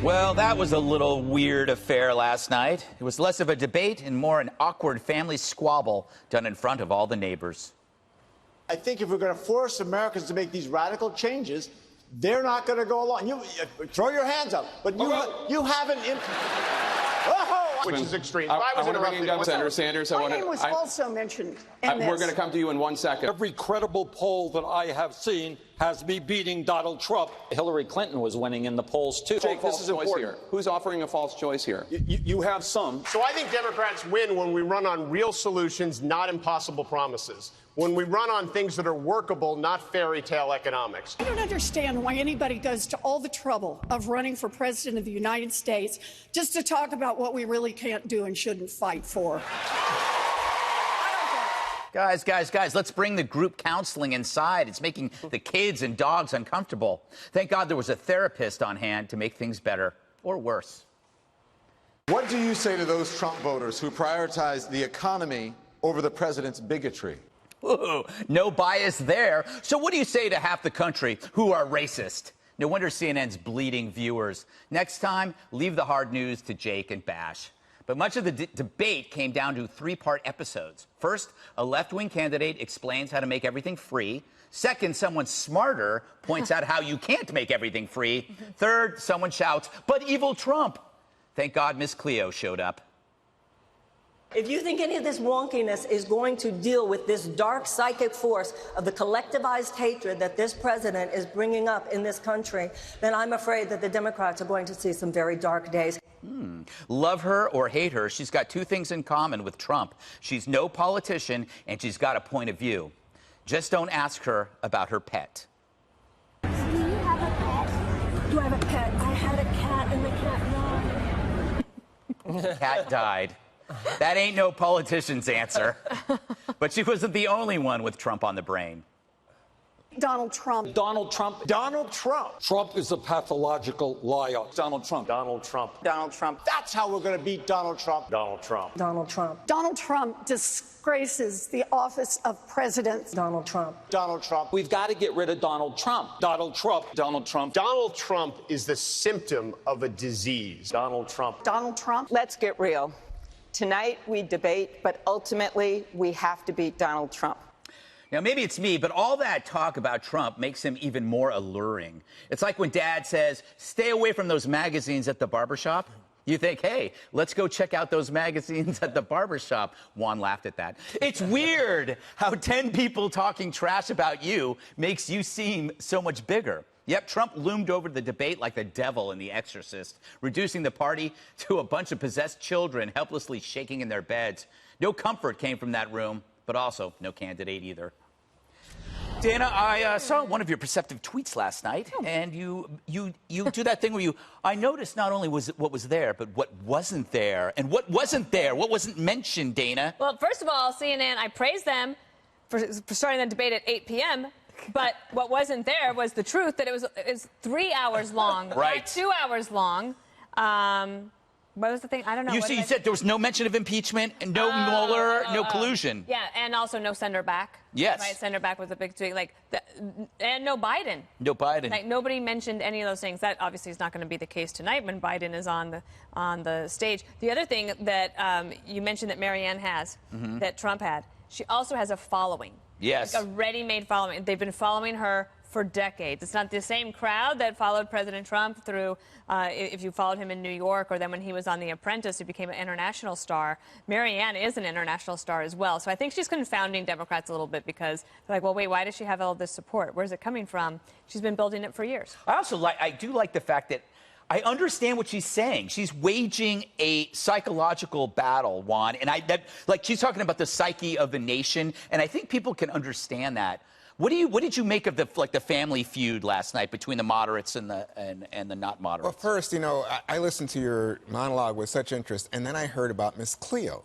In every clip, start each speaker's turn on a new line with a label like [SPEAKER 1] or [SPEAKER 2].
[SPEAKER 1] Well, that was a little weird affair last night. It was less of a debate and more an awkward family squabble done in front of all the neighbors.
[SPEAKER 2] I think if we're going to force Americans to make these radical changes, they're not going to go along. You throw your hands up, but you haven't. Which is extreme.
[SPEAKER 3] I want to bring in Senator Sanders.
[SPEAKER 4] My name was also mentioned in this.
[SPEAKER 3] We're going to come to you in 1 second.
[SPEAKER 5] Every credible poll that I have seen has me beating Donald Trump.
[SPEAKER 6] Hillary Clinton was winning in the polls, too.
[SPEAKER 3] Jake, this is important here. Who's offering a false choice here?
[SPEAKER 5] You have some.
[SPEAKER 7] So I think Democrats win when we run on real solutions, not impossible promises. When we run on things that are workable, not fairy tale economics.
[SPEAKER 4] I don't understand why anybody goes to all the trouble of running for president of the United States just to talk about what we really can't do and shouldn't fight for.
[SPEAKER 1] Guys, let's bring the group counseling inside. It's making the kids and dogs uncomfortable. Thank God there was a therapist on hand to make things better or worse.
[SPEAKER 8] What do you say to those Trump voters who prioritize the economy over the president's bigotry?
[SPEAKER 1] Ooh, no bias there. So what do you say to half the country who are racist? No wonder CNN's bleeding viewers. Next time, leave the hard news to Jake and Bash. But much of the debate came down to three-part episodes. First, a left-wing candidate explains how to make everything free. Second, someone smarter points out how you can't make everything free. Third, someone shouts, "But evil Trump!" Thank God Miss Cleo showed up.
[SPEAKER 9] If you think any of this wonkiness is going to deal with this dark psychic force of the collectivized hatred that this president is bringing up in this country, then I'm afraid that the Democrats are going to see some very dark days.
[SPEAKER 1] Love her or hate her, she's got two things in common with Trump. She's no politician, and she's got a point of view. Just don't ask her about her pet.
[SPEAKER 10] Do you have a pet? Do I have a pet? I had a cat, and the cat died.
[SPEAKER 1] Cat died. That ain't no politician's answer. But she wasn't the only one with Trump on the brain.
[SPEAKER 4] Donald Trump.
[SPEAKER 5] Donald Trump.
[SPEAKER 2] Donald Trump.
[SPEAKER 5] Trump is a pathological liar.
[SPEAKER 6] Donald Trump.
[SPEAKER 7] Donald Trump.
[SPEAKER 9] Donald Trump.
[SPEAKER 2] That's how we're going to beat Donald Trump.
[SPEAKER 7] Donald Trump.
[SPEAKER 9] Donald Trump.
[SPEAKER 4] Donald Trump disgraces the office of president.
[SPEAKER 9] Donald Trump.
[SPEAKER 2] Donald Trump.
[SPEAKER 6] We've got to get rid of Donald Trump.
[SPEAKER 5] Donald Trump.
[SPEAKER 6] Donald Trump.
[SPEAKER 7] Donald Trump is the symptom of a disease. Donald Trump.
[SPEAKER 4] Donald Trump.
[SPEAKER 11] Let's get real. Tonight we debate, but ultimately we have to beat Donald Trump.
[SPEAKER 1] Now, maybe it's me, but all that talk about Trump makes him even more alluring. It's like when Dad says, stay away from those magazines at the barbershop. You think, hey, let's go check out those magazines at the barbershop. Juan laughed at that. It's weird how 10 people talking trash about you makes you seem so much bigger. Yep, Trump loomed over the debate like the devil in The Exorcist, reducing the party to a bunch of possessed children helplessly shaking in their beds. No comfort came from that room, but also no candidate either. Dana, I saw one of your perceptive tweets last night, and you do that thing where I noticed not only was it what was there, but what wasn't there. And what wasn't there? What wasn't mentioned, Dana?
[SPEAKER 12] Well, first of all, CNN, I praise them for starting the debate at 8 p.m., but what wasn't there was the truth that it was 3 hours long,
[SPEAKER 1] right.
[SPEAKER 12] not 2 hours long. What was the thing? I don't know.
[SPEAKER 1] You said there was no mention of impeachment, and no Mueller, no collusion.
[SPEAKER 12] Yeah, and also no send her back.
[SPEAKER 1] Yes.
[SPEAKER 12] Right, send her back was a big thing. And no Biden.
[SPEAKER 1] No Biden.
[SPEAKER 12] Like, nobody mentioned any of those things. That obviously is not going to be the case tonight when Biden is on the stage. The other thing that you mentioned that Marianne has, that Trump had, she also has a following.
[SPEAKER 1] Yes.
[SPEAKER 12] Like a ready-made following. They've been following her for decades. It's not the same crowd that followed President Trump through, if you followed him in New York, or then when he was on The Apprentice, he became an international star. Marianne is an international star as well. So I think she's confounding Democrats a little bit because they're like, well, wait, why does she have all this support? Where's it coming from? She's been building it for years.
[SPEAKER 1] I do like the fact that I understand what she's saying. She's waging a psychological battle, Juan, and she's talking about the psyche of the nation, and I think people can understand that. What did you make of the family feud last night between the moderates and the not moderates?
[SPEAKER 13] Well, first, I listened to your monologue with such interest, and then I heard about Miss Cleo,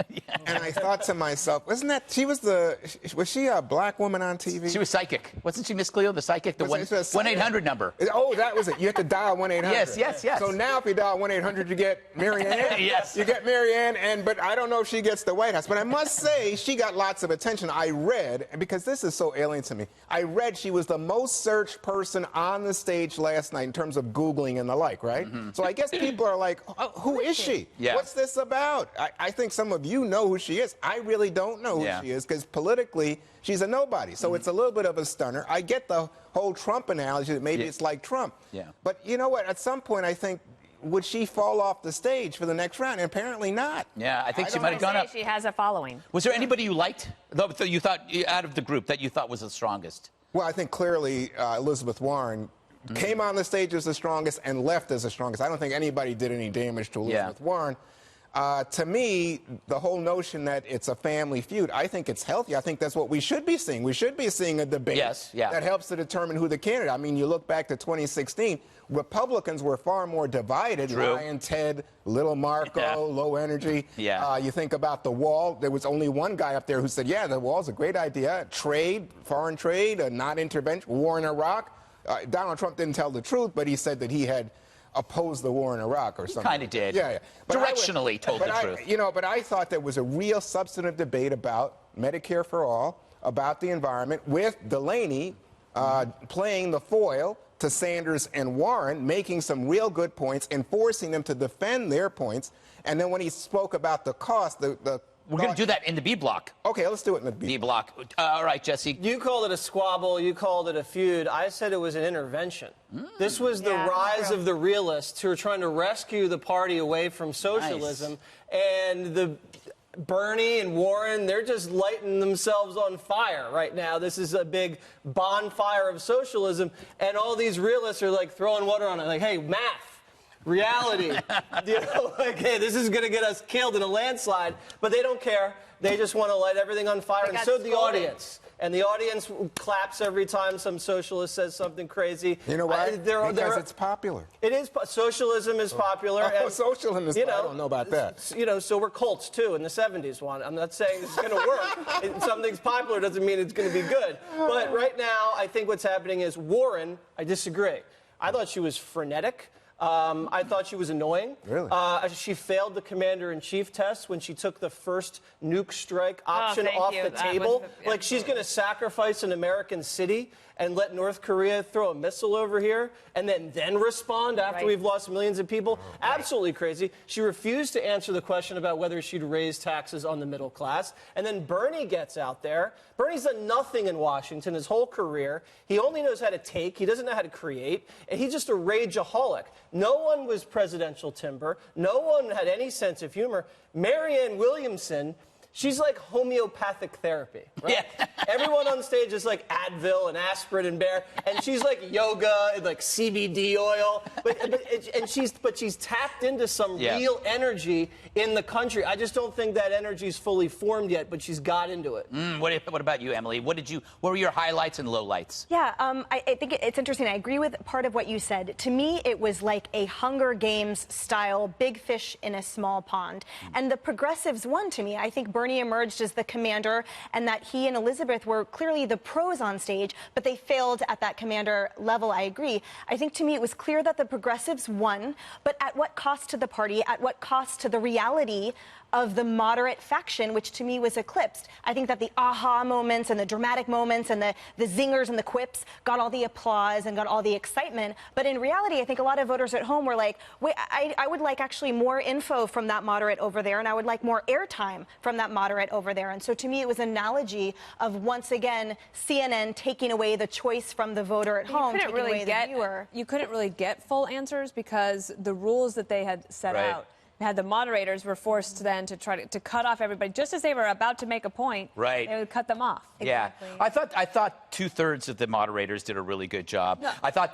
[SPEAKER 13] and I thought to myself, was she a black woman on TV?
[SPEAKER 1] She was psychic, wasn't she, Miss Cleo, the psychic, the 1-800 number?
[SPEAKER 13] Oh, that was it. You had to dial 1-800.
[SPEAKER 1] Yes.
[SPEAKER 13] So now, if you dial 1-800, you get Marianne.
[SPEAKER 1] Yes,
[SPEAKER 13] you get Marianne, but I don't know if she gets the White House. But I must say, she got lots of attention. I read, and because this is so alien to me. I read she was the most searched person on the stage last night in terms of Googling and the like, right? So I guess people are like, oh, who is she?
[SPEAKER 1] Yeah.
[SPEAKER 13] What's this about? I think some of you know who she is. I really don't know who she is because politically she's a nobody. So it's a little bit of a stunner. I get the whole Trump analogy that maybe it's like Trump.
[SPEAKER 1] Yeah.
[SPEAKER 13] But you know what? At some point, I think, would she fall off the stage for the next round? And apparently not.
[SPEAKER 1] Yeah, I think she might have gone up.
[SPEAKER 12] She has a following.
[SPEAKER 1] Was there anybody you liked, though, you thought, out of the group, that you thought was the strongest?
[SPEAKER 13] Well, I think clearly Elizabeth Warren came on the stage as the strongest and left as the strongest. I don't think anybody did any damage to Elizabeth Warren. To me, the whole notion that it's a family feud, I think it's healthy. I think that's what we should be seeing. We should be seeing a debate that helps to determine who the candidate. I mean, you look back to 2016, Republicans were far more divided. Ryan, Ted, Little Marco, low energy. You think about the wall. There was only one guy up there who said, yeah, the wall's a great idea. Trade, foreign trade, not intervention, war in Iraq. Donald Trump didn't tell the truth, but he said that he had opposed the war in Iraq or something.
[SPEAKER 1] Kind of did.
[SPEAKER 13] Yeah. But
[SPEAKER 1] directionally told the truth.
[SPEAKER 13] You know, but I thought there was a real substantive debate about Medicare for all, about the environment, with Delaney playing the foil to Sanders and Warren, making some real good points and forcing them to defend their points. And then when he spoke about the cost,
[SPEAKER 1] we're going to do that in the B block.
[SPEAKER 13] Okay, let's do it in the B
[SPEAKER 1] block. All right, Jesse.
[SPEAKER 14] You called it a squabble. You called it a feud. I said it was an intervention. This was the rise of the realists who are trying to rescue the party away from socialism. And the Bernie and Warren, they're just lighting themselves on fire right now. This is a big bonfire of socialism. And all these realists are like throwing water on it. Like, hey, math, reality. You know, like, hey, this is going to get us killed in a landslide. But they don't care. They just want to light everything on fire. And so the audience. And the audience claps every time some socialist says something crazy.
[SPEAKER 13] You know why? Because it's popular.
[SPEAKER 14] It is. Socialism is popular.
[SPEAKER 13] Oh, socialism is popular. I don't know about that.
[SPEAKER 14] You know, so were cults, too, in the 70s. I'm not saying this is going to work. Something's popular doesn't mean it's going to be good. But right now, I think what's happening is Warren, I disagree. I thought she was frenetic. I thought she was annoying.
[SPEAKER 13] Really?
[SPEAKER 14] She failed the commander-in-chief test when she took the first nuke strike option off the table. Like, she's going to sacrifice an American city and let North Korea throw a missile over here and then respond after we've lost millions of people. Absolutely crazy. She refused to answer the question about whether she'd raise taxes on the middle class. And then Bernie gets out there. Bernie's done nothing in Washington his whole career. He only knows how to take. He doesn't know how to create. And he's just a rageaholic. No one was presidential timber. No one had any sense of humor. Marianne Williamson, she's like homeopathic therapy, right? Yeah. Everyone on stage is like Advil and aspirin and bear, and she's like yoga and like CBD oil, but she's tapped into some real energy in the country. I just don't think that energy is fully formed yet, but she's got into it.
[SPEAKER 1] What about you, Emily? What were your highlights and lowlights?
[SPEAKER 15] Yeah, I think it's interesting. I agree with part of what you said. To me, it was like a Hunger Games style big fish in a small pond, and the progressives won. To me, I think Bernie emerged as the commander, and that he and Elizabeth were clearly the pros on stage, but they failed at that commander level. I agree. I think to me it was clear that the progressives won, but at what cost to the party, at what cost to the reality of the moderate faction, which to me was eclipsed. I think that the aha moments and the dramatic moments and the zingers and the quips got all the applause and got all the excitement. But in reality, I think a lot of voters at home were like, wait, I would like actually more info from that moderate over there, and I would like more airtime from that moderate over there. And so to me, it was an analogy of, once again, CNN taking away the choice from the voter at home, taking away the viewer.
[SPEAKER 12] You couldn't really get full answers because the rules that they had set out had the moderators were forced then to try to cut off everybody just as they were about to make a point. They would cut them off.
[SPEAKER 1] Exactly. I thought 2/3 of the moderators did a really good job. No. I thought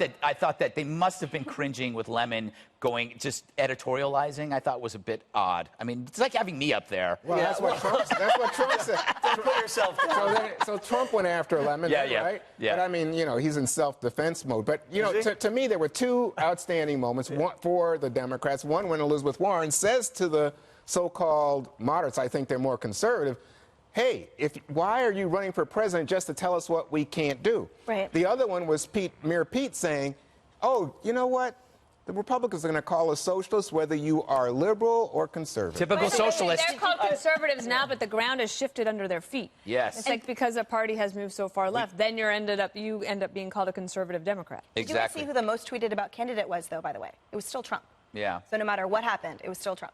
[SPEAKER 1] that they must have been cringing with Lemon going just editorializing. I thought was a bit odd. I mean, it's like having me up there.
[SPEAKER 13] Well, that's what Trump said.
[SPEAKER 14] Don't put yourself down.
[SPEAKER 13] So Trump went after Lemon, right? Yeah. But I mean, you know, he's in self-defense mode. But you know, to me, there were two outstanding moments. One for the Democrats. One when Elizabeth Warren says to the so-called moderates, I think they're more conservative, hey, why are you running for president just to tell us what we can't do?
[SPEAKER 15] Right.
[SPEAKER 13] The other one was Mayor Pete saying, oh, you know what? the Republicans are going to call us socialists, whether you are liberal or conservative.
[SPEAKER 1] Typical socialist.
[SPEAKER 12] They're called conservatives now, but the ground has shifted under their feet.
[SPEAKER 1] Yes.
[SPEAKER 12] It's like because a party has moved so far left, then you end up being called a conservative Democrat.
[SPEAKER 15] Did
[SPEAKER 1] Exactly.
[SPEAKER 15] you see who the most tweeted about candidate was, though, by the way? It was still Trump.
[SPEAKER 1] Yeah.
[SPEAKER 15] So no matter what happened, it was still Trump.